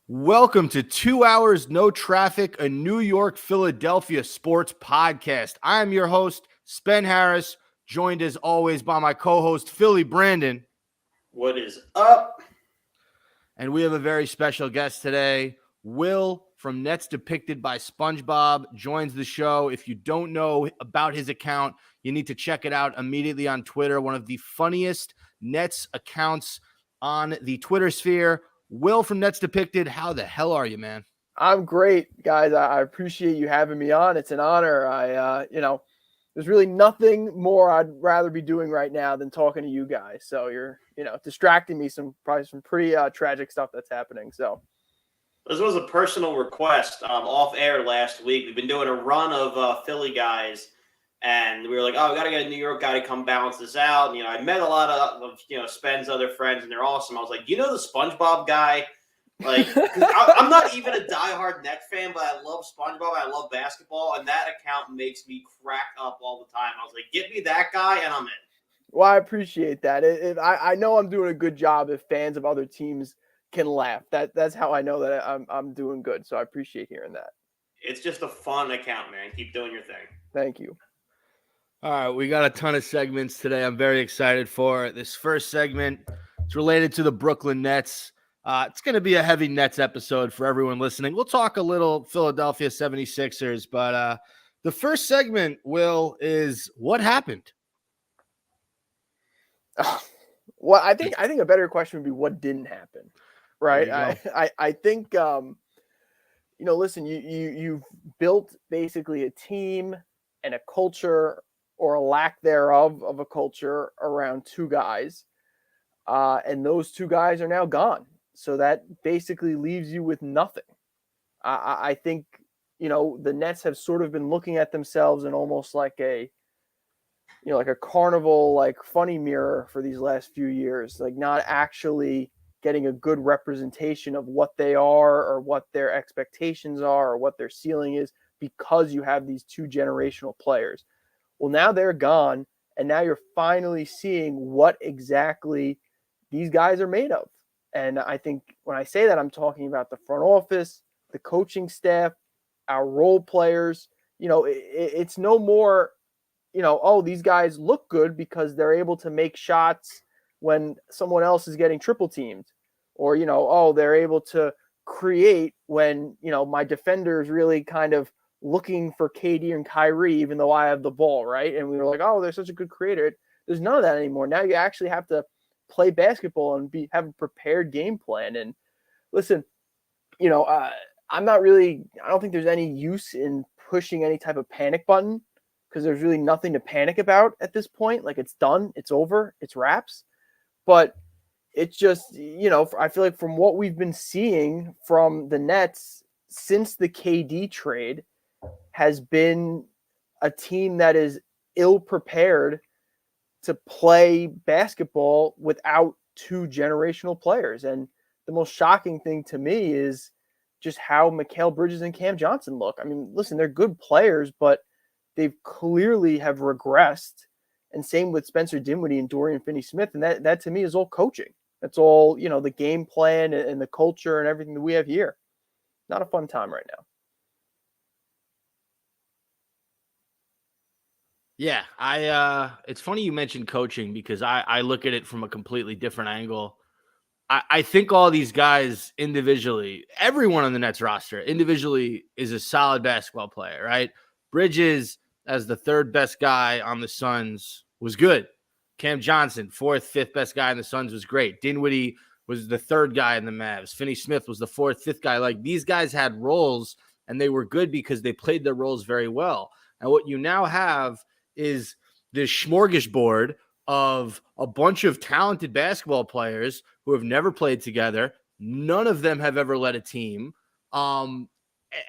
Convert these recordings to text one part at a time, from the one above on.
Welcome to 2 Hours No Traffic, a New York, Philadelphia sports podcast. I am your host, Spen Harris, joined as always by my co-host, Philly Brandon. What is up? And we have a very special guest today. Will from Nets Depicted by Spongebob joins the show. If you don't know about his account, you need to check it out immediately on Twitter. One of the funniest Nets accounts on the Twitter sphere. Will from Nets Depicted, how the hell are you, man? I'm great, guys. I appreciate you having me on. It's an honor. There's really nothing more I'd rather be doing right now than talking to you guys. So you're, distracting me probably some pretty tragic stuff that's happening. So this was a personal request off air last week. We've been doing a run of Philly guys, and we were like, oh, we got to get a New York guy to come balance this out. And, I met a lot of Spen's other friends, and they're awesome. I was like, the SpongeBob guy? Like, I'm not even a diehard Net fan, but I love SpongeBob. I love basketball, and that account makes me crack up all the time. I was like, get me that guy, and I'm in. Well, I appreciate that. I know I'm doing a good job if fans of other teams can laugh. That's how I know that I'm doing good. So I appreciate hearing that. It's just a fun account, man. Keep doing your thing. Thank you. All right, we got a ton of segments today. I'm very excited for this first segment. It's related to the Brooklyn Nets. It's going to be a heavy Nets episode for everyone listening. We'll talk a little Philadelphia 76ers, but the first segment, Will, is what happened? Well, I think a better question would be what didn't happen, right? I think listen, you've built basically a team and a culture, or a lack thereof of a culture, around two guys, and those two guys are now gone. So that basically leaves you with nothing. I think the Nets have sort of been looking at themselves in almost like a carnival, like funny mirror for these last few years, like not actually getting a good representation of what they are or what their expectations are or what their ceiling is, because you have these two generational players. Well, now they're gone, and now you're finally seeing what exactly these guys are made of. And I think when I say that, I'm talking about the front office, the coaching staff, our role players. It's no more, these guys look good because they're able to make shots when someone else is getting triple teamed, or, they're able to create when, my defender is really kind of looking for KD and Kyrie, even though I have the ball, right? And we were like, oh, they're such a good creator. There's none of that anymore. Now you actually have to play basketball and have a prepared game plan. And listen, I don't think there's any use in pushing any type of panic button, because there's really nothing to panic about at this point. Like, it's done, it's over, it's wraps. But it's just, I feel like from what we've been seeing from the Nets since the KD trade, has been a team that is ill prepared to play basketball without two generational players. And the most shocking thing to me is just how Mikal Bridges and Cam Johnson look. I mean, listen, they're good players, but they've clearly have regressed. And same with Spencer Dinwiddie and Dorian Finney-Smith. And that to me is all coaching. That's all, the game plan and the culture and everything that we have here. Not a fun time right now. Yeah, it's funny you mentioned coaching, because I look at it from a completely different angle. I think all these guys individually, everyone on the Nets roster individually, is a solid basketball player, right? Bridges, as the third best guy on the Suns, was good. Cam Johnson, fourth, fifth best guy on the Suns, was great. Dinwiddie was the third guy in the Mavs. Finney-Smith was the fourth, fifth guy. Like, these guys had roles, and they were good because they played their roles very well. And what you now have is this smorgasbord of a bunch of talented basketball players who have never played together. None of them have ever led a team. And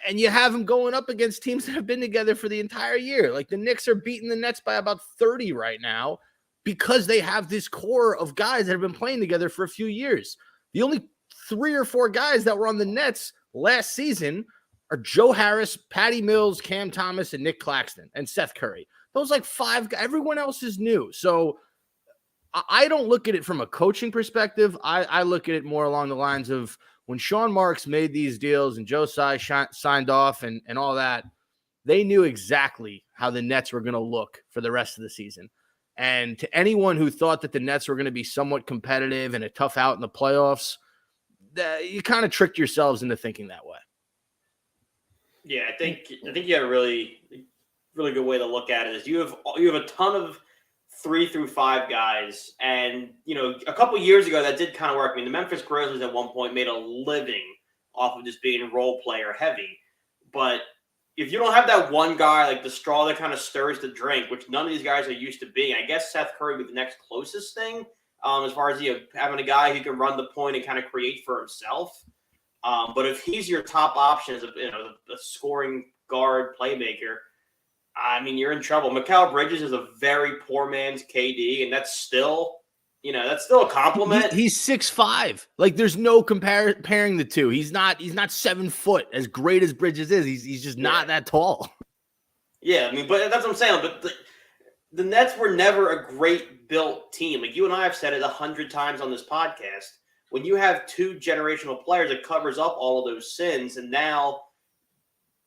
you have them going up against teams that have been together for the entire year. Like, the Knicks are beating the Nets by about 30 right now because they have this core of guys that have been playing together for a few years. The only 3 or 4 guys that were on the Nets last season are Joe Harris, Patty Mills, Cam Thomas, and Nick Claxton, and Seth Curry. Those, like, 5 guys. Everyone else is new. So I don't look at it from a coaching perspective. I look at it more along the lines of when Sean Marks made these deals and Joe Tsai signed off and all that, they knew exactly how the Nets were going to look for the rest of the season. And to anyone who thought that the Nets were going to be somewhat competitive and a tough out in the playoffs, you kind of tricked yourselves into thinking that way. Yeah, I think you had a really good way to look at it. Is you have a ton of 3 through 5 guys, and a couple years ago that did kind of work. I mean, the Memphis Grizzlies at one point made a living off of just being role player heavy, but if you don't have that one guy, like the straw that kind of stirs the drink, which none of these guys are used to being, I guess Seth Curry would be the next closest thing, as far as having a guy who can run the point and kind of create for himself. But if he's your top option as a scoring guard playmaker, I mean, you're in trouble. Mikal Bridges is a very poor man's KD, and that's still a compliment. He's 6'5". Like, there's no comparing the two. He's not 7 foot. As great as Bridges is, he's just not that tall. Yeah, I mean, but that's what I'm saying. But the Nets were never a great built team. Like, you and I have said it 100 times on this podcast. When you have 2 generational players, it covers up all of those sins, and now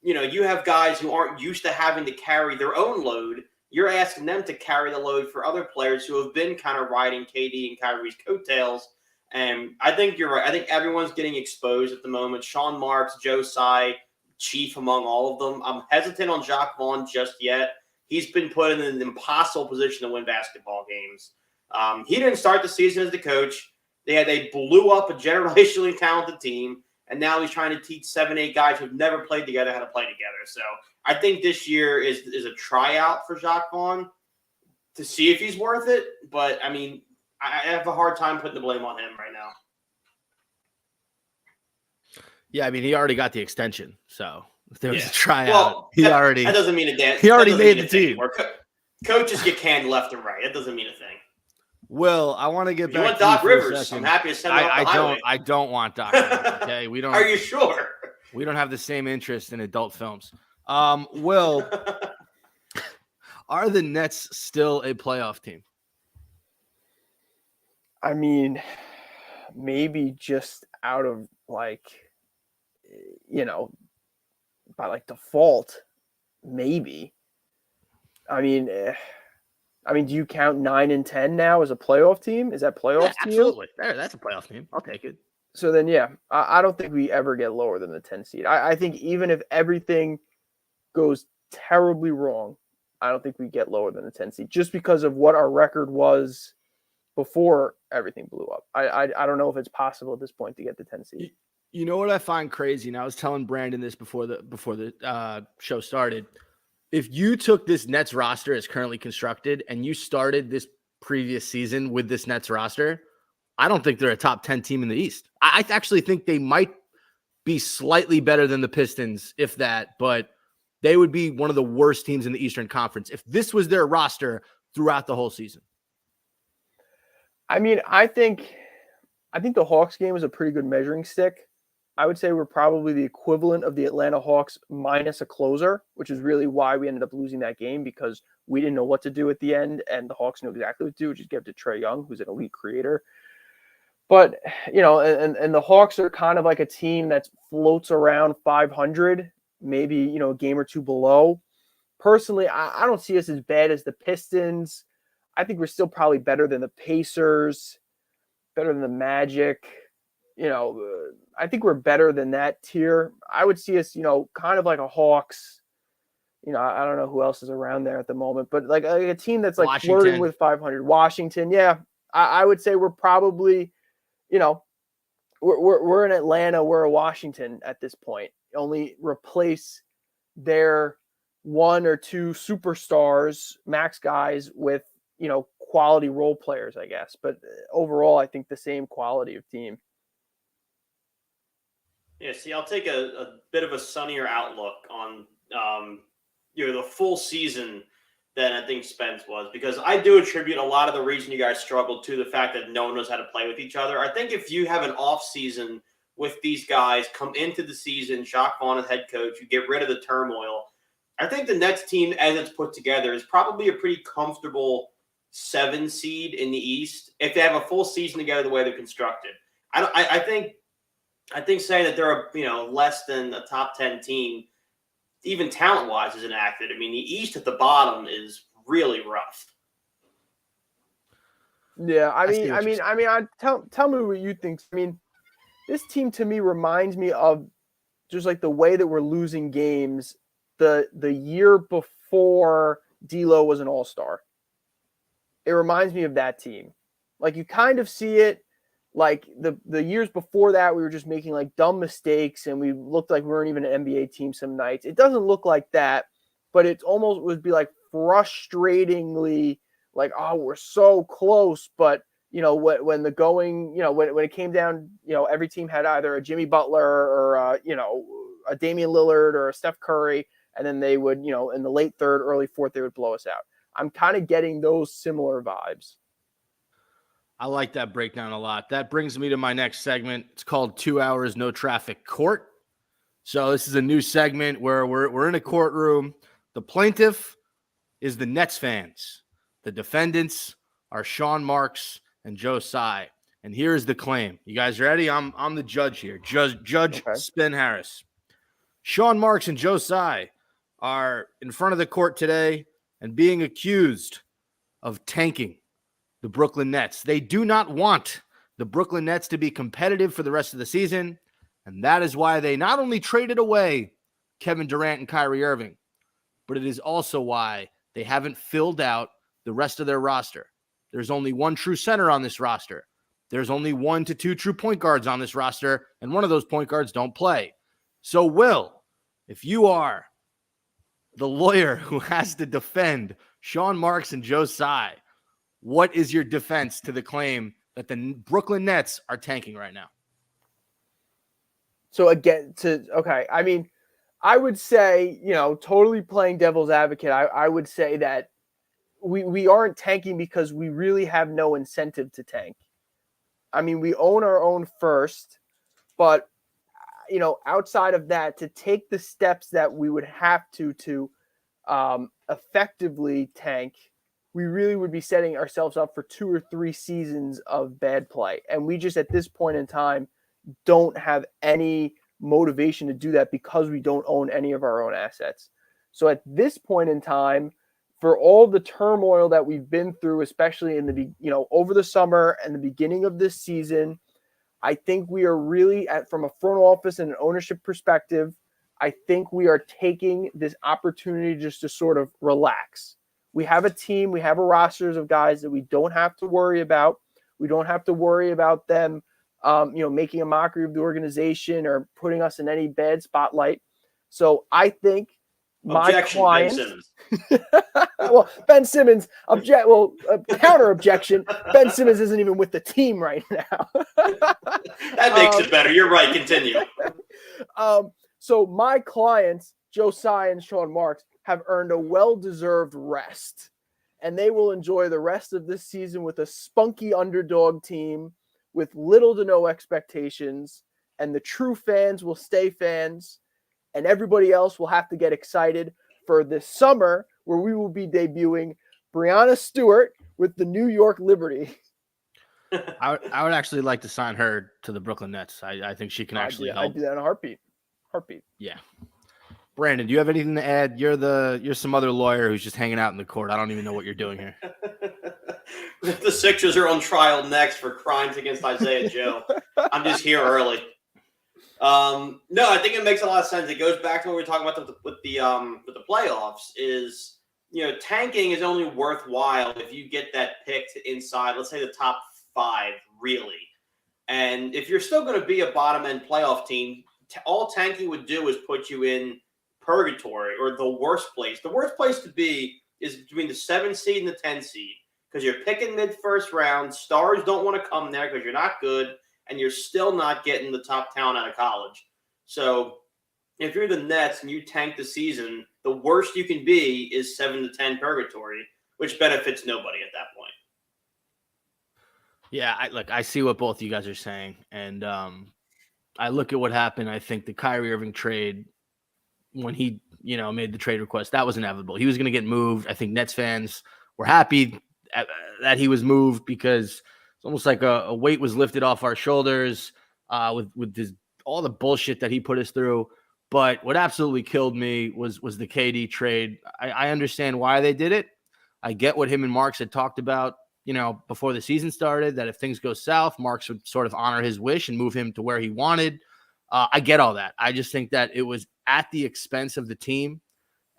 you have guys who aren't used to having to carry their own load. You're asking them to carry the load for other players who have been kind of riding KD and Kyrie's coattails. And I think you're right. I think everyone's getting exposed at the moment. Sean Marks, Joe Tsai, chief among all of them. I'm hesitant on Jacques Vaughn just yet. He's been put in an impossible position to win basketball games. He didn't start the season as the coach. They blew up a generationally talented team. And now he's trying to teach 7-8 guys who've never played together how to play together. So I think this year is a tryout for Jacques Vaughn to see if he's worth it. But, I mean, I have a hard time putting the blame on him right now. Yeah, I mean, he already got the extension. So if there was a tryout, well, that doesn't mean a damn. He already made the team. Coaches get canned left and right. That doesn't mean a thing. Will, I want to get back you want to Doc you for Rivers. a second. I'm happy to send him up the highway. I don't want Doc Rivers, okay? We don't. Are you sure? We don't have the same interest in adult films. Will, are the Nets still a playoff team? I mean, maybe just out of by default, maybe. I mean, do you count 9 and 10 now as a playoff team? Is that playoff team? Absolutely. That's a playoff team. I'll take it. So then, I don't think we ever get lower than the 10 seed. I think even if everything goes terribly wrong, I don't think we get lower than the 10 seed just because of what our record was before everything blew up. I don't know if it's possible at this point to get the 10 seed. You know what I find crazy? And I was telling Brandon this before the show started. If you took this Nets roster as currently constructed and you started this previous season with this Nets roster, I don't think they're a top 10 team in the East. I actually think they might be slightly better than the Pistons, if that, but they would be one of the worst teams in the Eastern Conference if this was their roster throughout the whole season. I mean, I think the Hawks game was a pretty good measuring stick. I would say we're probably the equivalent of the Atlanta Hawks minus a closer, which is really why we ended up losing that game because we didn't know what to do at the end, and the Hawks knew exactly what to do, which is give it to Trae Young, who's an elite creator. But, and the Hawks are kind of like a team that floats around 500, maybe, a game or two below. Personally, I don't see us as bad as the Pistons. I think we're still probably better than the Pacers, better than the Magic. I think we're better than that tier. I would see us, kind of like a Hawks. I don't know who else is around there at the moment, but like a team that's like flirting with 500. Washington, yeah. I would say we're probably, we're in Atlanta, we're a Washington at this point. Only replace their 1 or 2 superstars, max guys with, quality role players, I guess. But overall, I think the same quality of team. Yeah, see, I'll take a bit of a sunnier outlook on the full season than I think Spence was, because I do attribute a lot of the reason you guys struggled to the fact that no one knows how to play with each other. I think if you have an off season with these guys, come into the season, Jacques Vaughn as head coach, you get rid of the turmoil. I think the Nets team, as it's put together, is probably a pretty comfortable 7 seed in the East if they have a full season together the way they're constructed. I think I think saying that they're less than a top 10 team, even talent wise, is inaccurate. I mean, the East at the bottom is really rough. Yeah, tell me what you think. I mean, this team to me reminds me of just like the way that we're losing games the year before D'Lo was an all-star. It reminds me of that team. Like you kind of see it like the years before that, we were just making like dumb mistakes and we looked like we weren't even an NBA team some nights. It doesn't look like that, but it almost would be like frustratingly like, oh, we're so close. But, when the going, when it came down, every team had either a Jimmy Butler or, a Damian Lillard or a Steph Curry. And then they would, in the late third, early fourth, they would blow us out. I'm kind of getting those similar vibes. I like that breakdown a lot. That brings me to my next segment. It's called 2 Hours No Traffic Court. So this is a new segment where we're in a courtroom. The plaintiff is the Nets fans. The defendants are Sean Marks and Joe Tsai. And here's the claim. You guys ready? I'm the judge here. Judge Okay. Spin Harris. Sean Marks and Joe Tsai are in front of the court today and being accused of tanking the Brooklyn Nets. They do not want the Brooklyn Nets to be competitive for the rest of the season, and that is why they not only traded away Kevin Durant and Kyrie Irving, but it is also why they haven't filled out the rest of their roster. There's only one true center on this roster. There's only 1 to 2 true point guards on this roster, and one of those point guards don't play. So, Will, if you are the lawyer who has to defend Sean Marks and Joe Tsai, what is your defense to the claim that the Brooklyn Nets are tanking right now? So again, I mean, I would say, totally playing devil's advocate, I would say that we aren't tanking because we really have no incentive to tank. I mean, we own our own first, but, outside of that, to take the steps that we would have to effectively tank, we really would be setting ourselves up for 2 or 3 seasons of bad play. And we just, at this point in time, don't have any motivation to do that because we don't own any of our own assets. So at this point in time, for all the turmoil that we've been through, especially in over the summer and the beginning of this season, I think we are really from a front office and an ownership perspective, I think we are taking this opportunity just to sort of relax. We have a team, we have a roster of guys that we don't have to worry about. We don't have to worry about them, making a mockery of the organization or putting us in any bad spotlight. So I think my client, Ben Simmons. Ben Simmons, counter objection. Ben Simmons isn't even with the team right now. That makes it better. You're right. Continue. So my clients, Joe Tsai and Sean Marks, have earned a well-deserved rest, and they will enjoy the rest of this season with a spunky underdog team with little to no expectations, and the true fans will stay fans, and everybody else will have to get excited for this summer where we will be debuting Breanna Stewart with the New York Liberty. I would actually like to sign her to the Brooklyn Nets. I think she can actually help. I'd do that in a heartbeat. Yeah. Brandon, do you have anything to add? You're some other lawyer who's just hanging out in the court. I don't even know what you're doing here. The Sixers are on trial next for crimes against Isaiah Joe. I'm just here early. No, I think it makes a lot of sense. It goes back to what we were talking about with the playoffs. Is tanking is only worthwhile if you get that pick to inside, let's say the top 5, really. And if you're still going to be a bottom end playoff team, all tanking would do is put you in purgatory, or the worst place. The worst place to be is between the 7 seed and the 10 seed, because you're picking mid-first round. Stars don't want to come there because you're not good, and you're still not getting the top talent out of college. So if you're the Nets and you tank the season, the worst you can be is 7 to 10 purgatory, which benefits nobody at that point. Yeah, I see what both of you guys are saying, and I look at what happened. I think the Kyrie Irving trade, when he made the trade request, that was inevitable. He was going to get moved. I think Nets fans were happy that he was moved because it's almost like a weight was lifted off our shoulders with his all the bullshit that he put us through. But what absolutely killed me was the KD trade. I understand why they did it. I get what him and Marks had talked about, before the season started, that if things go south, Marks would sort of honor his wish and move him to where he wanted. I get all that. I just think that it was at the expense of the team.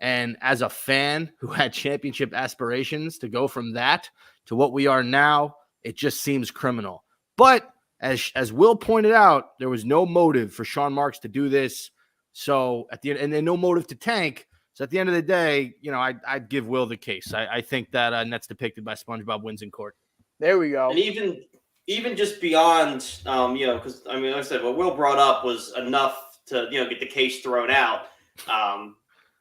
And as a fan who had championship aspirations, to go from that to what we are now, it just seems criminal. But as Will pointed out, there was no motive for Sean Marks to do this. So at the end, and then no motive to tank. So at the end of the day, I'd give Will the case. I think that Nets Depicted by Spongebob wins in court. There we go. And even just beyond, because like I said, what Will brought up was enough to get the case thrown out.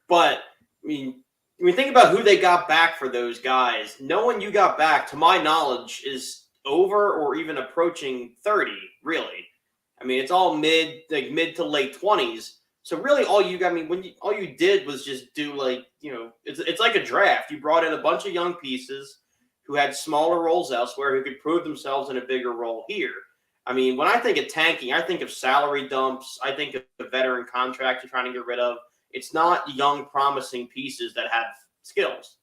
But when you think about who they got back for those guys, no one you got back, to my knowledge, is over or even approaching 30. Really, it's all mid to late 20s. So really, all you did was just do it's like a draft. You brought in a bunch of young pieces who had smaller roles elsewhere who could prove themselves in a bigger role here. When I think of tanking, I think of salary dumps. I think of the veteran contracts you're trying to get rid of. It's not young, promising pieces that have skills.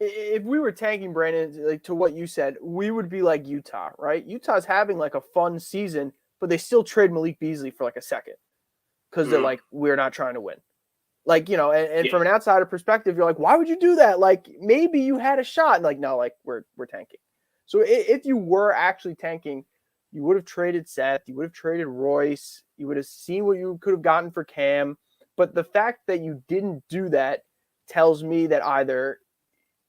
If we were tanking, Brandon, to what you said, we would be like Utah, right? Utah's having a fun season, but they still trade Malik Beasley for a second because they're like, we're not trying to win. From an outsider perspective, you're like, why would you do that? Maybe you had a shot. And no, we're tanking. So if you were actually tanking, you would have traded Seth. You would have traded Royce. You would have seen what you could have gotten for Cam. But the fact that you didn't do that tells me that either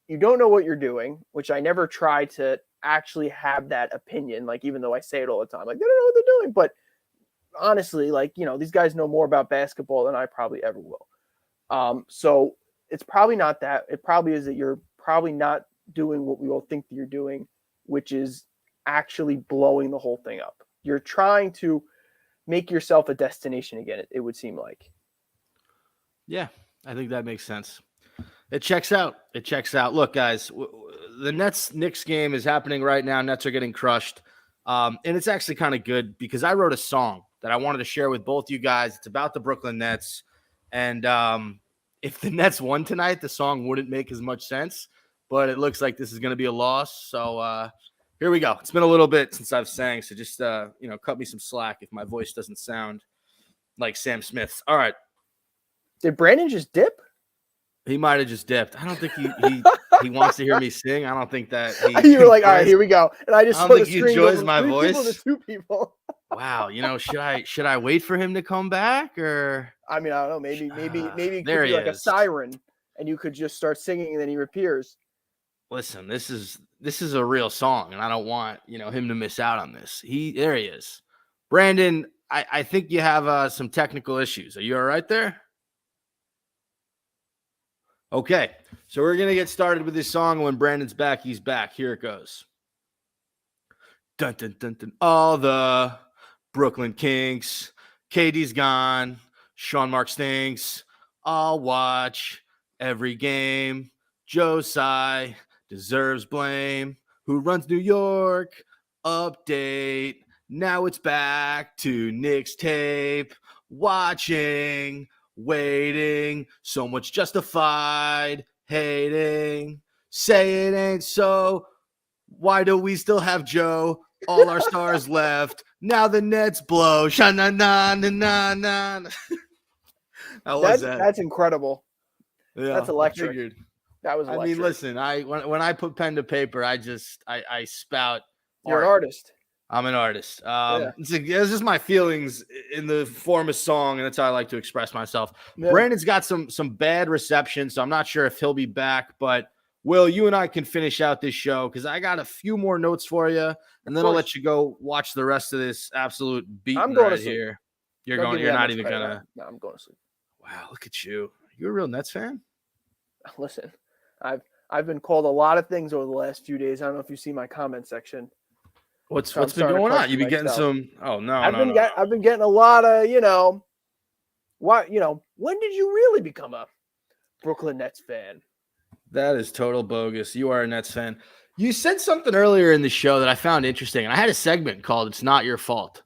you don't know what you're doing, which I never try to actually have that opinion, even though I say it all the time, they don't know what they're doing. But honestly, these guys know more about basketball than I probably ever will. So it's probably not that. It probably is that you're probably not doing what we all think that you're doing, which is actually blowing the whole thing up. You're trying to make yourself a destination again, it would seem like. Yeah, I think that makes sense. It checks out. Look, guys, the Nets-Knicks game is happening right now. Nets are getting crushed. And it's actually kind of good because I wrote a song that I wanted to share with both you guys. It's about the Brooklyn Nets. And if the Nets won tonight, the song wouldn't make as much sense. But it looks like this is going to be a loss. So here we go. It's been a little bit since I've sang. So just, cut me some slack if my voice doesn't sound like Sam Smith's. All right. Did Brandon just dip? He might have just dipped. I don't think he wants to hear me sing. I don't think that you were like, all right, here we go. And I just don't think he enjoys my voice. 2 people. Wow, should I wait for him to come back or? I don't know. Maybe it could there be he like is. A siren, and you could just start singing, and then he appears. Listen, this is a real song, and I don't want him to miss out on this. There he is, Brandon. I think you have some technical issues. Are you all right there? Okay, so we're going to get started with this song. When Brandon's back, he's back. Here it goes. Dun, dun, dun, dun. All the Brooklyn Kinks. KD's gone. Sean Marks stinks. I'll watch every game. Joe Tsai deserves blame. Who runs New York? Update. Now it's back to Knicks tape. Watching. Waiting, so much justified hating. Say it ain't so. Why do we still have Joe? All our stars left. Now the Nets blow. Sha-na-na-na-na-na. How was that? That's incredible. Yeah, that's electric. That was electric. Listen, when I put pen to paper, I spout. You're an artist. I'm an artist. It's just my feelings in the form of song, and that's how I like to express myself. Yeah. Brandon's got some bad reception, so I'm not sure if he'll be back. But Will, you and I can finish out this show because I got a few more notes for you, and then I'll let you go watch the rest of this absolute beat right here. You're not even gonna. No, I'm going to sleep. Wow, look at you. You're a real Nets fan? Listen, I've been called a lot of things over the last few days. I don't know if you see my comment section. What's been going on? You've been getting some. Oh no, I've been getting a lot of when did you really become a Brooklyn Nets fan? That is total bogus. You are a Nets fan. You said something earlier in the show that I found interesting, and I had a segment called "It's Not Your Fault."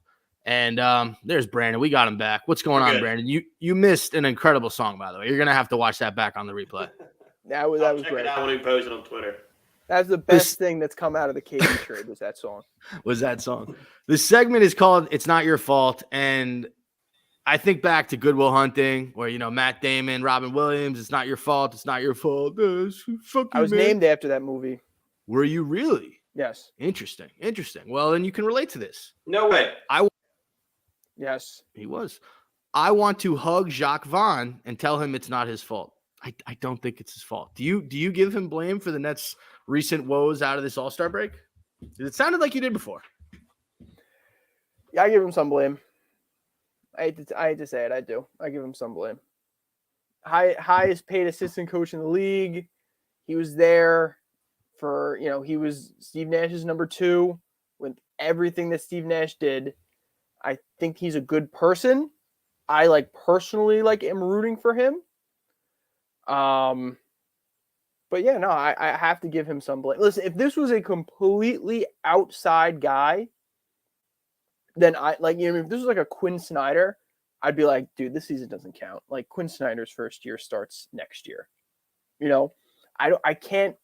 And there's Brandon. We got him back. What's going We're on, good. Brandon? You missed an incredible song, by the way. You're gonna have to watch that back on the replay. That was Check great. it out when we post it on Twitter. That's the best thing that's come out of the KD trade was that song. The segment is called "It's Not Your Fault," and I think back to Good Will Hunting, where Matt Damon, Robin Williams. It's not your fault. It's not your fault. Fuck you, I was man. named after that movie. Were you really? Yes. Interesting. Well, then you can relate to this. No way. Yes. He was. I want to hug Jacques Vaughn and tell him it's not his fault. I don't think it's his fault. Do you give him blame for the Nets' recent woes out of this All-Star break? It sounded like you did before. Yeah, I give him some blame. I hate to say it. I do. I give him some blame. Highest paid assistant coach in the league. He was there for, he was Steve Nash's number 2 with everything that Steve Nash did. I think he's a good person. I personally am rooting for him. But yeah, no, I have to give him some blame. Listen, if this was a completely outside guy, then if this was like a Quinn Snyder, I'd be like, dude, this season doesn't count. Like Quinn Snyder's first year starts next year. I can't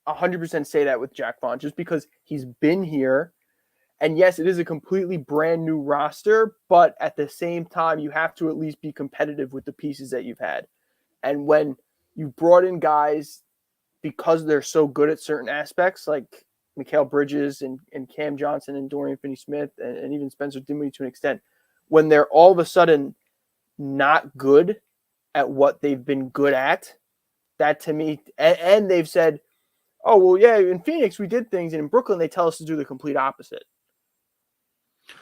100% say that with Jack Vaughn just because he's been here. And yes, it is a completely brand new roster, but at the same time, you have to at least be competitive with the pieces that you've had. And when you brought in guys because they're so good at certain aspects, like Mikal Bridges and Cam Johnson and Dorian Finney-Smith and even Spencer Dinwiddie to an extent, when they're all of a sudden not good at what they've been good at, that to me, and they've said, oh, well, yeah, in Phoenix we did things, and in Brooklyn they tell us to do the complete opposite.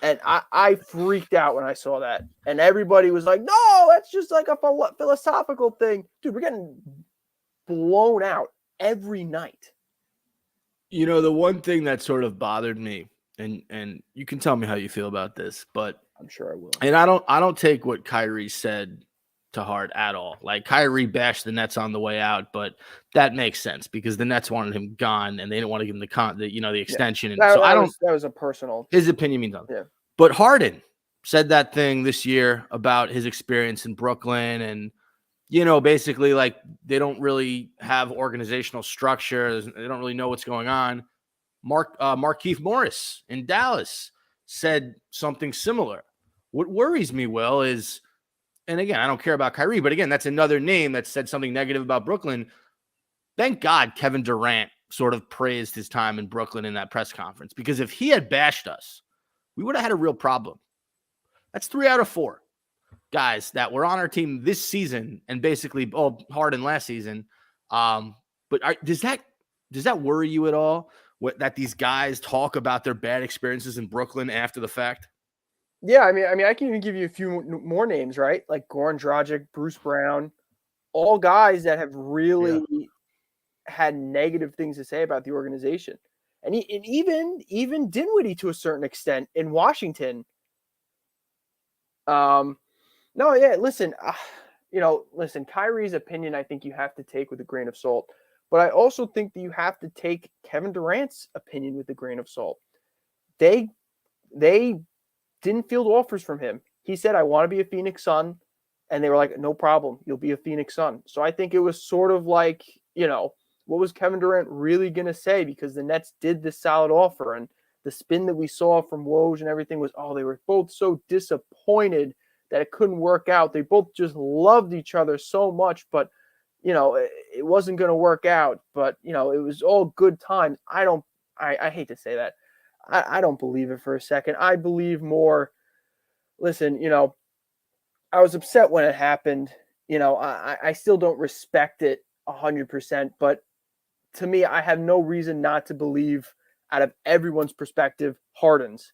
And I freaked out when I saw that. And everybody was like, no, that's just like a philosophical thing. Dude, we're getting blown out every night. The one thing that sort of bothered me, and you can tell me how you feel about this, but I'm sure I will. And I don't take what Kyrie said to heart at all. Like Kyrie bashed the Nets on the way out, but that makes sense because the Nets wanted him gone and they didn't want to give him the extension. And that was a personal. His opinion means nothing. Yeah. But Harden said that thing this year about his experience in Brooklyn and basically like they don't really have organizational structure. They don't really know what's going on. Markieff Morris in Dallas said something similar. What worries me, Will, is, and again, I don't care about Kyrie, but again, that's another name that said something negative about Brooklyn. Thank God Kevin Durant sort of praised his time in Brooklyn in that press conference, because if he had bashed us, we would have had a real problem. That's 3 out of 4 guys that were on our team this season and basically Harden last season. But does that worry you at all? That these guys talk about their bad experiences in Brooklyn after the fact? Yeah, I mean, I can even give you a few more names, right? Like Goran Dragic, Bruce Brown, all guys that have really had negative things to say about the organization, and even Dinwiddie to a certain extent in Washington. No, yeah, listen, Kyrie's opinion, I think you have to take with a grain of salt. But I also think that you have to take Kevin Durant's opinion with a grain of salt. They didn't field offers from him. He said, I want to be a Phoenix Sun. And they were like, no problem. You'll be a Phoenix Sun. So I think it was sort of like, what was Kevin Durant really going to say? Because the Nets did this solid offer. And the spin that we saw from Woj and everything was, they were both so disappointed that it couldn't work out. They both just loved each other so much. But it wasn't going to work out, but it was all good times. I hate to say that. I don't believe it for a second. I believe more, listen, I was upset when it happened. I still don't respect it 100%, but to me, I have no reason not to believe out of everyone's perspective, Harden's.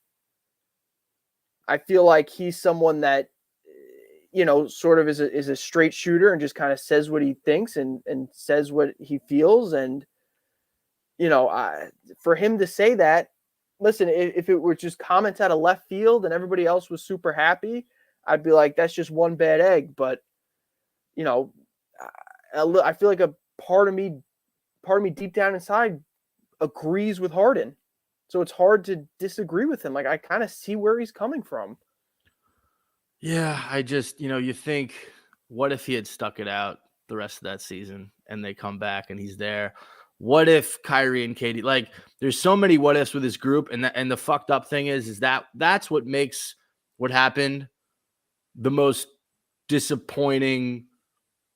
I feel like he's someone that, sort of is a straight shooter and just kind of says what he thinks and says what he feels. And, for him to say that, listen, if it were just comments out of left field and everybody else was super happy, I'd be like, that's just one bad egg. But, I feel like a part of me deep down inside agrees with Harden. So it's hard to disagree with him. Like, I kind of see where he's coming from. Yeah, I just, you think, what if he had stuck it out the rest of that season and they come back and he's there? What if Kyrie and Katie, like, there's so many what ifs with this group, and the fucked up thing is that's what makes what happened the most disappointing.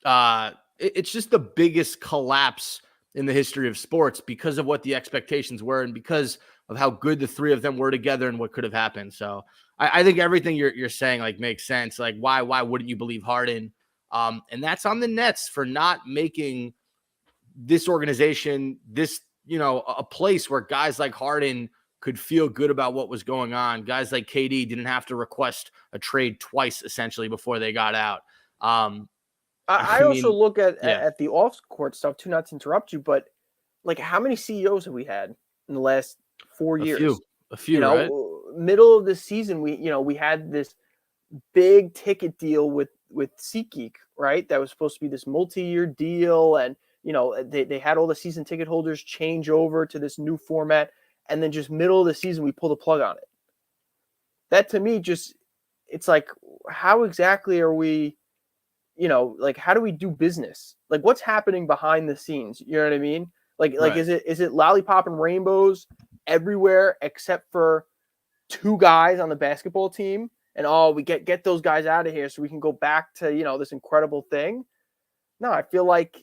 It's just the biggest collapse in the history of sports because of what the expectations were and because of how good the three of them were together and what could have happened. So I think everything you're saying like makes sense. Like why wouldn't you believe Harden? And that's on the Nets for not making this organization this, a place where guys like Harden could feel good about what was going on. Guys like KD didn't have to request a trade twice essentially before they got out. I also mean, look at yeah. the off court stuff too, not to interrupt you, but like how many CEOs have we had in the last 4 years? A few, right? Middle of the season, we had this big ticket deal with SeatGeek, right? That was supposed to be this multi-year deal, and they had all the season ticket holders change over to this new format, and then just middle of the season we pull the plug on it. That to me it's like, how exactly are we, like how do we do business? Like what's happening behind the scenes? You know what I mean? Like Right. is it lollipop and rainbows everywhere except for two guys on the basketball team? And we get those guys out of here so we can go back to, this incredible thing. No, I feel like,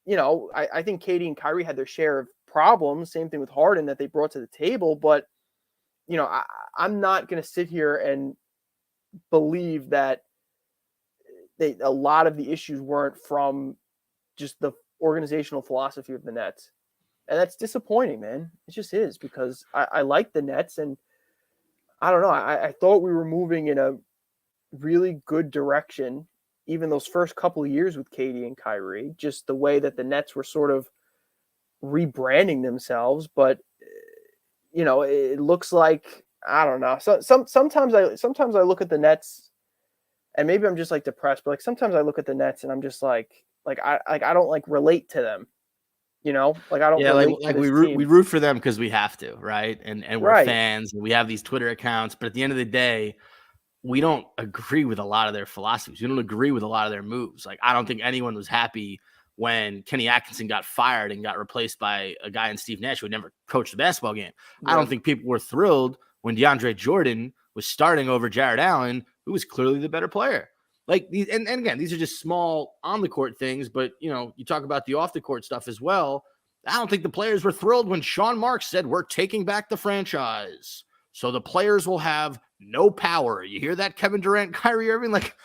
I think Katie and Kyrie had their share of problems. Same thing with Harden that they brought to the table. But, I'm not going to sit here and believe that a lot of the issues weren't from just the organizational philosophy of the Nets. And that's disappointing, man. It just is, because I like the Nets, and I don't know. I thought we were moving in a really good direction, even those first couple of years with Katie and Kyrie, just the way that the Nets were sort of rebranding themselves. But, it looks like, I don't know. So sometimes I look at the Nets, and maybe I'm just like depressed, but like sometimes I look at the Nets and I'm just like I don't like relate to them. Like I don't relate to this team. We root for them because we have to, right? And we're Right. fans and we have these Twitter accounts, but at the end of the day, we don't agree with a lot of their philosophies. We don't agree with a lot of their moves. Like I don't think anyone was happy when Kenny Atkinson got fired and got replaced by a guy in Steve Nash who had never coached a basketball game. Yeah. I don't think people were thrilled when DeAndre Jordan was starting over Jared Allen, who was clearly the better player. Like these, and again, these are just small on the court things, but you talk about the off the court stuff as well. I don't think the players were thrilled when Sean Marks said, "We're taking back the franchise, so the players will have no power." You hear that, Kevin Durant, Kyrie Irving? Like,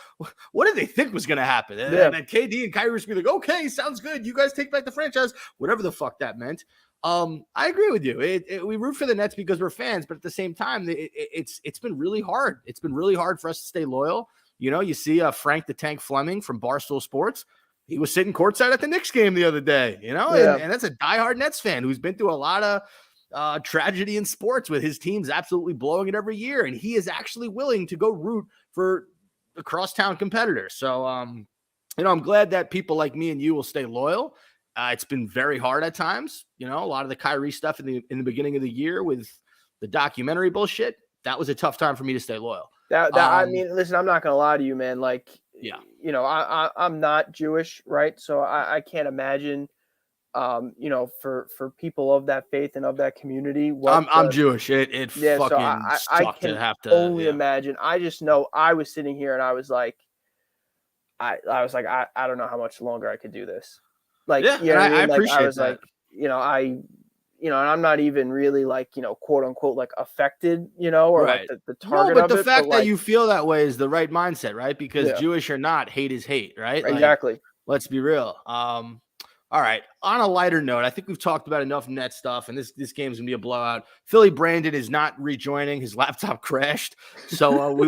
what did they think was going to happen? Yeah. And KD and Kyrie was going to be like, "Okay, sounds good. You guys take back the franchise," whatever the fuck that meant. I agree with you. We root for the Nets because we're fans, but at the same time, it's been really hard. It's been really hard for us to stay loyal. You see Frank the Tank Fleming from Barstool Sports. He was sitting courtside at the Knicks game the other day, Yeah. and that's a diehard Nets fan who's been through a lot of tragedy in sports with his teams absolutely blowing it every year. And he is actually willing to go root for the crosstown competitor. So, I'm glad that people like me and you will stay loyal. It's been very hard at times, a lot of the Kyrie stuff in the beginning of the year with the documentary bullshit. That was a tough time for me to stay loyal. I mean, listen, I'm not going to lie to you, man. Like, yeah, I'm not Jewish, right? So I can't imagine, for people of that faith and of that community. I'm Jewish. It fucking so I can to have to only imagine. I just know I was sitting here and I was like, I don't know how much longer I could do this. Like, yeah, you know what I mean? appreciate I was that. Like, and I'm not even really like, quote unquote, like affected, or right. like the target. No, but of the it, fact but that you feel that way is the right mindset, right? Because Yeah. Jewish or not, hate is hate, right? Exactly. Like, let's be real. All right. On a lighter note, I think we've talked about enough net stuff, and this game's gonna be a blowout. Philly Brandon is not rejoining; his laptop crashed, so we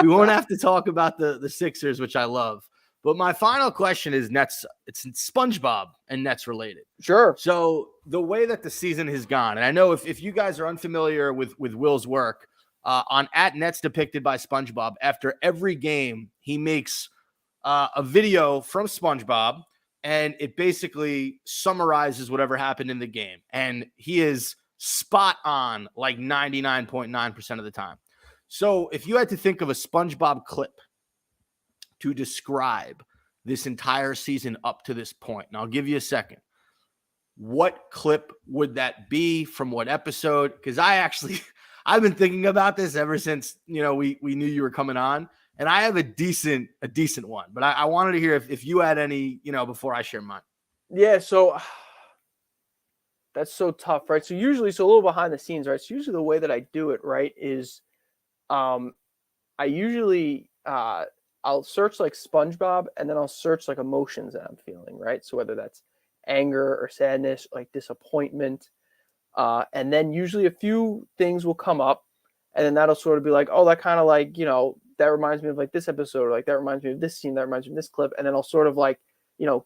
won't have to talk about the Sixers, which I love. But my final question is Nets. It's SpongeBob and Nets related. Sure. So the way that the season has gone, and I know if you guys are unfamiliar with Will's work on @Nets Depicted by SpongeBob, after every game he makes a video from SpongeBob, and it basically summarizes whatever happened in the game. And he is spot on like 99.9% of the time. So if you had to think of a SpongeBob clip to describe this entire season up to this point, and I'll give you a second, what clip would that be from what episode? Because I've been thinking about this ever since, we knew you were coming on, and I have a decent one, but I wanted to hear if you had any, before I share mine. Yeah. So that's so tough, right? So a little behind the scenes, right? So usually the way that I do it, right, is I usually I'll search like SpongeBob, and then I'll search like emotions that I'm feeling, right? So whether that's anger or sadness, like disappointment, and then usually a few things will come up, and then that'll sort of be like, oh, that kind of like, that reminds me of like this episode, or like that reminds me of this scene, that reminds me of this clip, and then I'll sort of like,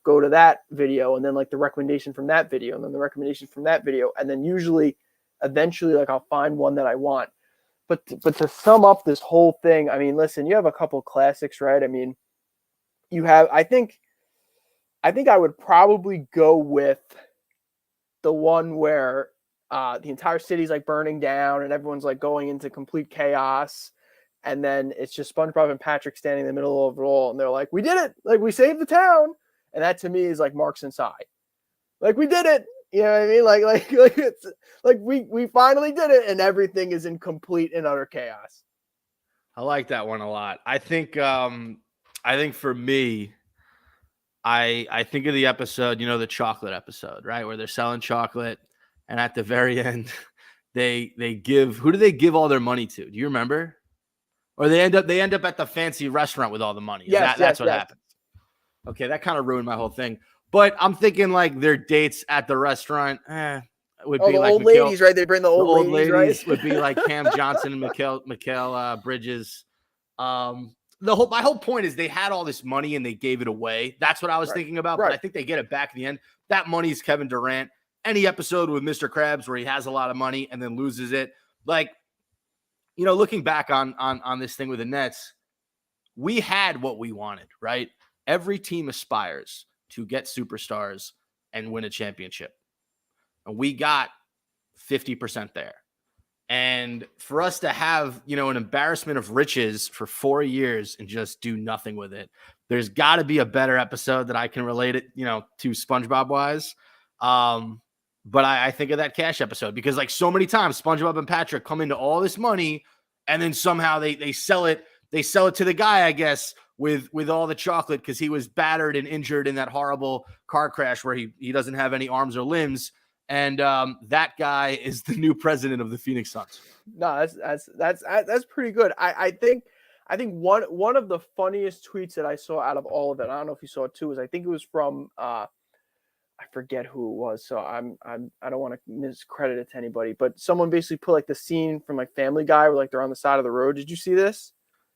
go to that video, and then like the recommendation from that video, and then the recommendation from that video, and then usually eventually like I'll find one that I want. But to sum up this whole thing, I mean, listen, you have a couple classics, right? I mean, you have, I think I would probably go with the one where the entire city's like burning down and everyone's like going into complete chaos. And then it's just SpongeBob and Patrick standing in the middle of it all. And they're like, we did it. Like, we saved the town. And that to me is like Marks and Si. Like, we did it. You know what I mean? Like it's like we finally did it, and everything is in complete and utter chaos. I like that one a lot. I think for me, I think of the episode, the chocolate episode, right? Where they're selling chocolate, and at the very end, they give, who do they give all their money to? Do you remember? Or they end up at the fancy restaurant with all the money. That's what happens. Okay, that kind of ruined my whole thing. But I'm thinking like their dates at the restaurant would be like old ladies, right? They bring the old ladies, right? Would be like Cam Johnson and Mikhail Bridges. My whole point is they had all this money and they gave it away. That's what I was thinking about. But I think they get it back at the end. That money's Kevin Durant. Any episode with Mr. Krabs where he has a lot of money and then loses it, like, looking back on this thing with the Nets, we had what we wanted, right? Every team aspires to get superstars and win a championship. And we got 50% there. And for us to have, an embarrassment of riches for 4 years and just do nothing with it, there's got to be a better episode that I can relate it, to SpongeBob wise. But I think of that cash episode because like so many times SpongeBob and Patrick come into all this money and then somehow they sell it. They sell it to the guy, I guess, with all the chocolate because he was battered and injured in that horrible car crash where he doesn't have any arms or limbs. And that guy is the new president of the Phoenix Suns. No, that's pretty good. I think one of the funniest tweets that I saw out of all of it, I don't know if you saw it too, is I think it was from I forget who it was, so I don't want to miscredit it to anybody, but someone basically put like the scene from like Family Guy where like they're on the side of the road. Did you see this?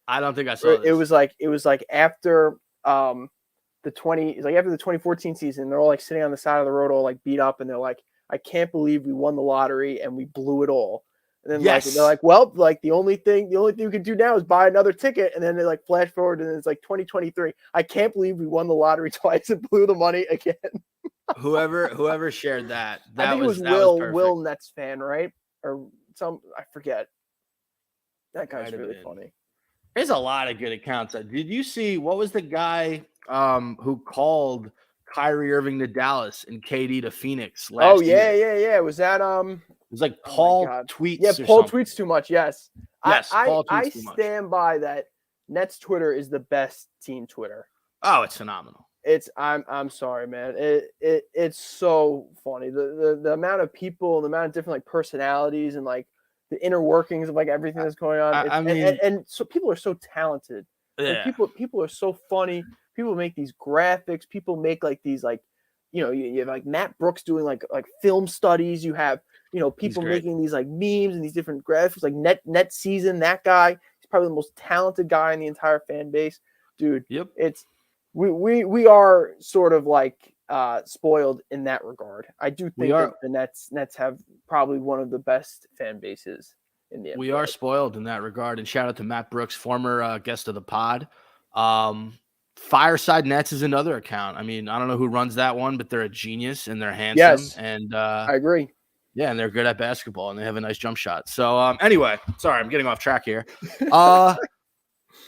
I don't think I saw this. It was like after the 2014 season, they're all like sitting on the side of the road, all like beat up, and they're like, I can't believe we won the lottery and we blew it all. And then they're like, well, like the only thing we can do now is buy another ticket. And then they like flash forward and it's like 2023. I can't believe we won the lottery twice and blew the money again. Whoever shared that I think it was Will Nets fan, right? Or I forget. That guy's really funny. There's a lot of good accounts. Did you see what was the guy who called Kyrie Irving to Dallas and KD to Phoenix last year? Yeah. Was that It was like Paul tweets. Yeah, Paul tweets too much. Yes. Paul tweets too much. I stand by that. Nets Twitter is the best team Twitter. Oh, it's phenomenal. I'm sorry, man. It's so funny. The amount of people, the amount of different like personalities and like the inner workings of like everything that's going on. And so people are so talented. Yeah. Like, people are so funny. People make these graphics. People make like these like, you have like Matt Brooks doing like film studies. You have, people making these like memes and these different graphics, like net season. That guy, he's probably the most talented guy in the entire fan base, dude. Yep. It's we are sort of like spoiled in that regard. I do think that the Nets have probably one of the best fan bases in the NBA. We are spoiled in that regard. And shout out to Matt Brooks, former guest of the pod. Fireside Nets is another account. I mean, I don't know who runs that one, but they're a genius and they're handsome. Yes, and I agree. Yeah, and they're good at basketball, and they have a nice jump shot. So anyway, sorry, I'm getting off track here.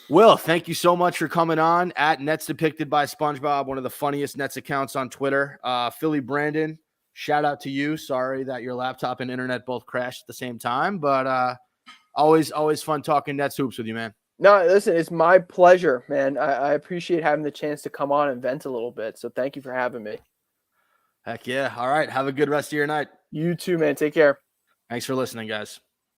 Will, thank you so much for coming on at Nets Depicted by Spongebob, one of the funniest Nets accounts on Twitter. Philly Brandon, shout out to you. Sorry that your laptop and internet both crashed at the same time, but always fun talking Nets hoops with you, man. No, listen, it's my pleasure, man. I appreciate having the chance to come on and vent a little bit. So thank you for having me. Heck yeah. All right. Have a good rest of your night. You too, man. Take care. Thanks for listening, guys.